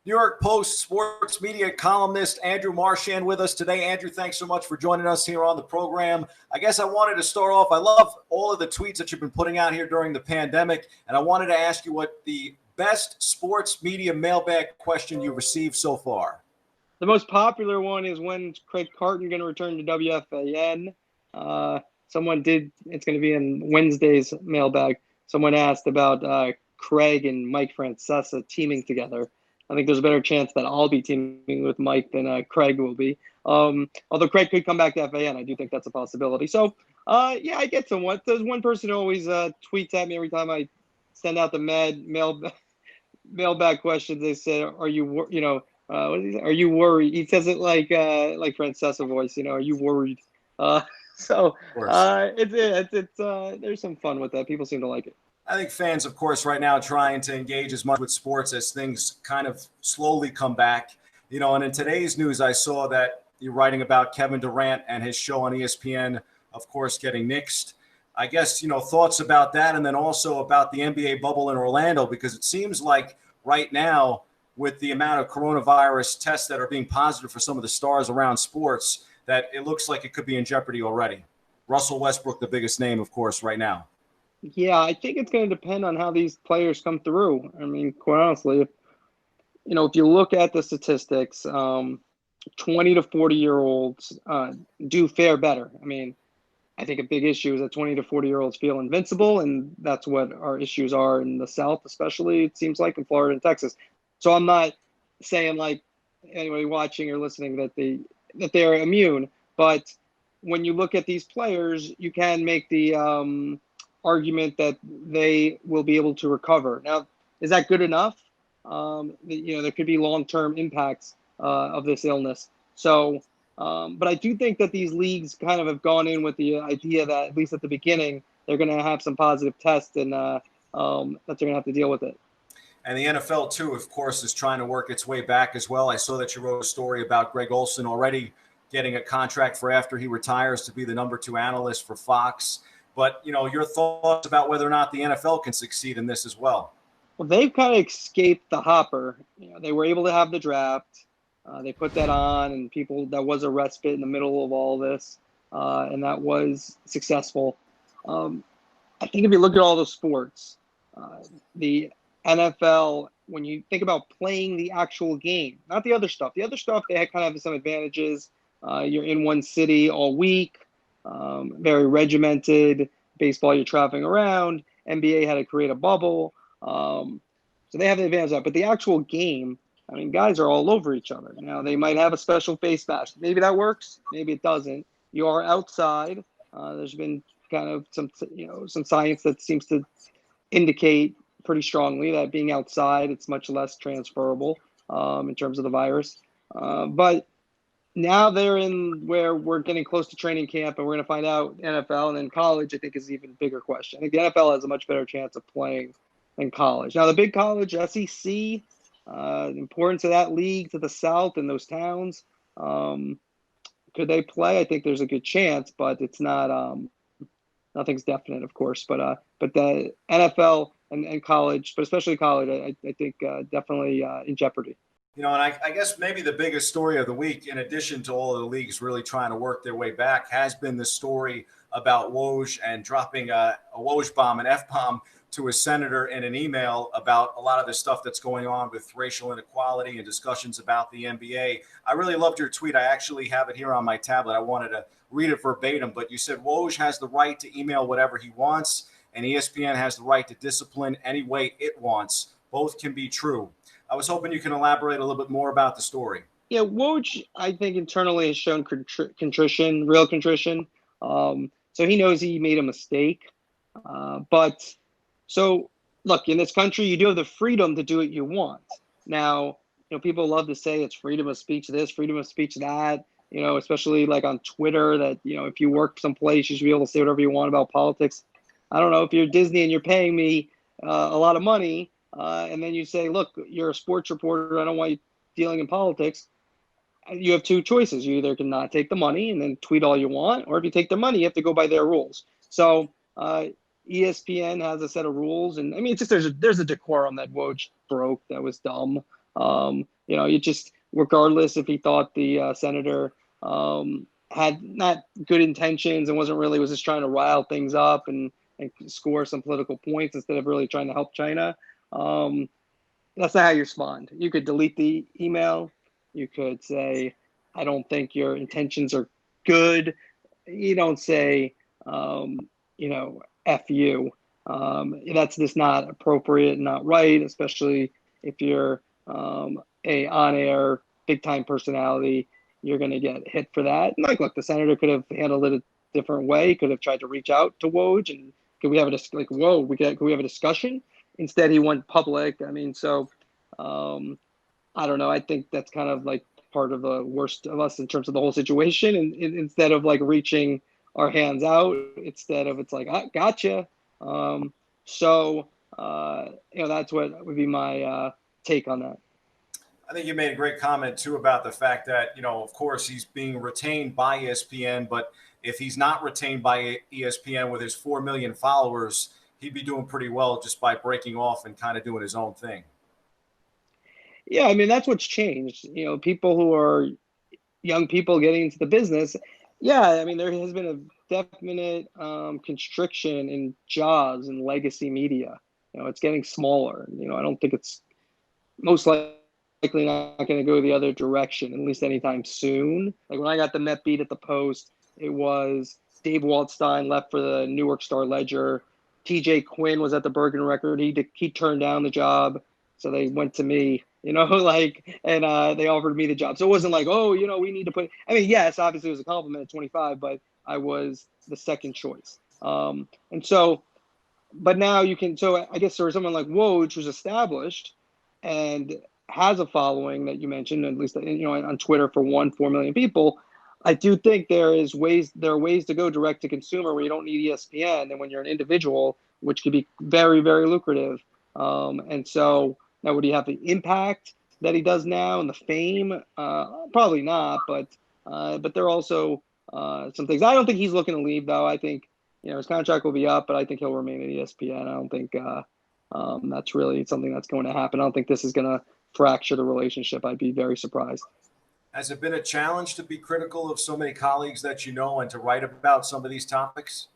New York Post sports media columnist Andrew Marchand with us today. Andrew, thanks so much for joining us here on the program. I guess I wanted to start off. I love all of the tweets that you've been putting out here during the pandemic, and I wanted to ask you what the best sports media mailbag question you've received so far. The most popular one is, when's Craig Carton going to return to WFAN? It's going to be in Wednesday's mailbag. Someone asked about Craig and Mike Francesa teaming together. I think there's a better chance that I'll be teaming with Mike than Craig will be. Although Craig could come back to FAN, I do think that's a possibility. So, I get somewhat. There's one person who always tweets at me every time I send out the mailbag questions. They say, "Are you, what is he, are you worried?" He says it like Francesa voice. Are you worried? There's some fun with that. People seem to like it. I think fans, of course, right now trying to engage as much with sports as things kind of slowly come back. And in today's news, I saw that you're writing about Kevin Durant and his show on ESPN, of course, getting nixed. I guess, thoughts about that, and then also about the NBA bubble in Orlando, because it seems like right now, with the amount of coronavirus tests that are being positive for some of the stars around sports, that it looks like it could be in jeopardy already. Russell Westbrook, the biggest name, of course, right now. Yeah, I think it's going to depend on how these players come through. I mean, quite honestly, if you look at the statistics, 20 to 40-year-olds do fare better. I mean, I think a big issue is that 20 to 40-year-olds feel invincible, and that's what our issues are in the South, especially, it seems like, in Florida and Texas. So I'm not saying, like, anybody watching or listening that they're immune, but when you look at these players, you can make the argument that they will be able to recover. Now, is that good enough? There could be long-term impacts of this illness. So, but I do think that these leagues kind of have gone in with the idea that, at least at the beginning, they're going to have some positive tests, and that they're going to have to deal with it. And the NFL, too, of course, is trying to work its way back as well. I saw that you wrote a story about Greg Olsen already getting a contract for after he retires to be the number 2 analyst for Fox. But, your thoughts about whether or not the NFL can succeed in this as well. Well, they've kind of escaped the hopper. They were able to have the draft. They put that on, and that was a respite in the middle of all this, and that was successful. I think if you look at all the sports, the NFL, when you think about playing the actual game, not the other stuff. The other stuff, they kind of have some advantages. You're in one city all week. Very regimented. Baseball, you're traveling around. NBA had to create a bubble. So they have the advantage of that. But the actual game, I mean, guys are all over each other. Now, they might have a special face mask. Maybe that works. Maybe it doesn't. You are outside. There's been kind of some science that seems to indicate pretty strongly that being outside, it's much less transferable in terms of the virus. But now they're in where we're getting close to training camp, and we're going to find out NFL, and then college, I think, is an even bigger question. I think the NFL has a much better chance of playing than college. Now, the big college, SEC, the importance of that league to the South and those towns, could they play? I think there's a good chance, but it's not. Nothing's definite, of course. But the NFL and college, but especially college, I think definitely in jeopardy. And I guess maybe the biggest story of the week, in addition to all of the leagues really trying to work their way back, has been the story about Woj and dropping a Woj bomb, an F-bomb, to a senator in an email about a lot of the stuff that's going on with racial inequality and discussions about the NBA. I really loved your tweet. I actually have it here on my tablet. I wanted to read it verbatim, but you said Woj has the right to email whatever he wants, and ESPN has the right to discipline any way it wants. Both can be true. I was hoping you can elaborate a little bit more about the story. Yeah, Woj, I think, internally has shown contrition, real contrition. So he knows he made a mistake. So look, in this country, you do have the freedom to do what you want. Now, people love to say it's freedom of speech this, freedom of speech that, especially like on Twitter, that, if you work someplace, you should be able to say whatever you want about politics. I don't know, if you're Disney and you're paying me a lot of money, and then you say, look, you're a sports reporter, I don't want you dealing in politics. You have two choices. You either cannot take the money and then tweet all you want, or if you take the money, you have to go by their rules. So ESPN has a set of rules, and I mean, it's just there's a decorum that Woj broke that was dumb. you just, regardless if he thought the senator had not good intentions and was just trying to rile things up and score some political points instead of really trying to help China. That's not how you respond. You could delete the email. You could say, I don't think your intentions are good. You don't say, F you. That's just not appropriate, not right, especially if you're a on-air big-time personality. You're going to get hit for that. And look, the senator could have handled it a different way. He could have tried to reach out to Woj and could we have could we have a discussion? Instead, he went public. I mean, so I don't know. I think that's kind of like part of the worst of us in terms of the whole situation. And instead of like reaching our hands out, instead of it's like, gotcha. That's what would be my take on that. I think you made a great comment too about the fact that, of course, he's being retained by ESPN, but if he's not retained by ESPN with his 4 million followers, he'd be doing pretty well just by breaking off and kind of doing his own thing. Yeah, I mean, that's what's changed. People who are young people getting into the business. Yeah, I mean, there has been a definite constriction in jobs and legacy media. It's getting smaller. I don't think it's most likely not going to go the other direction, at least anytime soon. Like when I got the Met beat at the Post, it was Dave Waldstein left for the Newark Star Ledger. TJ Quinn was at the Bergen Record. He turned down the job, so they went to me. And they offered me the job. So it wasn't like, we need to put. I mean, yes, obviously it was a compliment at 25, but I was the second choice. But now you can. So I guess there was someone like Woj who's established and has a following that you mentioned, at least on Twitter for 4 million people. I do think there are ways to go direct to consumer where you don't need ESPN, and when you're an individual, which could be very, very lucrative. And so now, would he have the impact that he does now and the fame? Probably not, but there are also some things. I don't think he's looking to leave, though. I think his contract will be up, but I think he'll remain at ESPN. I don't think that's really something that's going to happen. I don't think this is going to fracture the relationship. I'd be very surprised. Has it been a challenge to be critical of so many colleagues that and to write about some of these topics?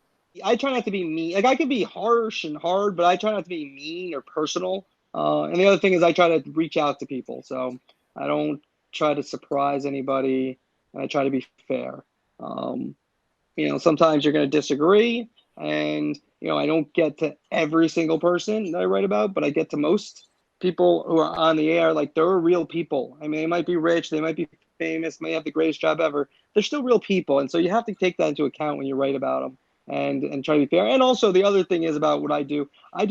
I try not to be mean. Like I can be harsh and hard, but I try not to be mean or personal. And the other thing is I try to reach out to people. So I don't try to surprise anybody. I try to be fair. Sometimes you're going to disagree. And, I don't get to every single person that I write about, but I get to most people who are on the air. Like they're real people. I mean, they might be rich. They might be famous, may have the greatest job ever. They're still real people. And so you have to take that into account when you write about them and try to be fair. And also the other thing is about what I do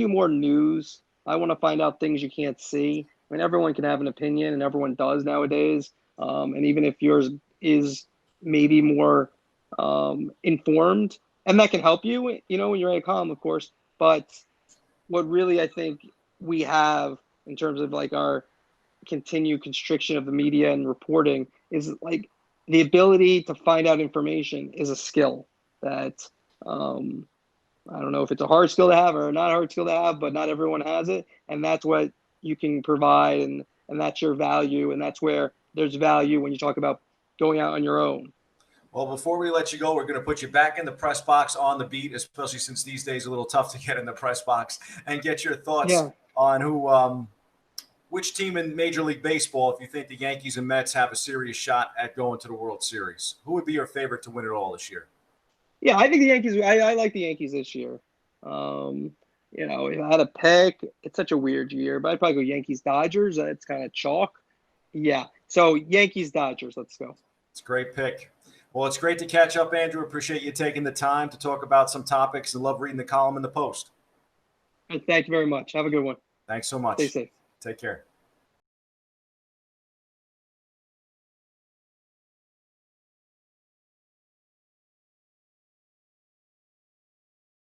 more news. I want to find out things you can't see. I mean, everyone can have an opinion and everyone does nowadays. And even if yours is maybe more informed, and that can help you, when you're at a column, of course. But what really I think we have in terms of like our continued constriction of the media and reporting is like the ability to find out information is a skill that I don't know if it's a hard skill to have or not a hard skill to have, but not everyone has it. And that's what you can provide. And that's your value. And that's where there's value when you talk about going out on your own. Well, before we let you go, we're going to put you back in the press box on the beat, especially since these days are a little tough to get in the press box, and get your thoughts on which team in Major League Baseball, if you think the Yankees and Mets have a serious shot at going to the World Series. Who would be your favorite to win it all this year? Yeah, I think the Yankees. I like the Yankees this year. If I had a pick, it's such a weird year, but I'd probably go Yankees-Dodgers. It's kind of chalk. Yeah, so Yankees-Dodgers. Let's go. It's a great pick. Well, it's great to catch up, Andrew. Appreciate you taking the time to talk about some topics and love reading the column in the Post. Thank you very much. Have a good one. Thanks so much. Stay safe. Take care.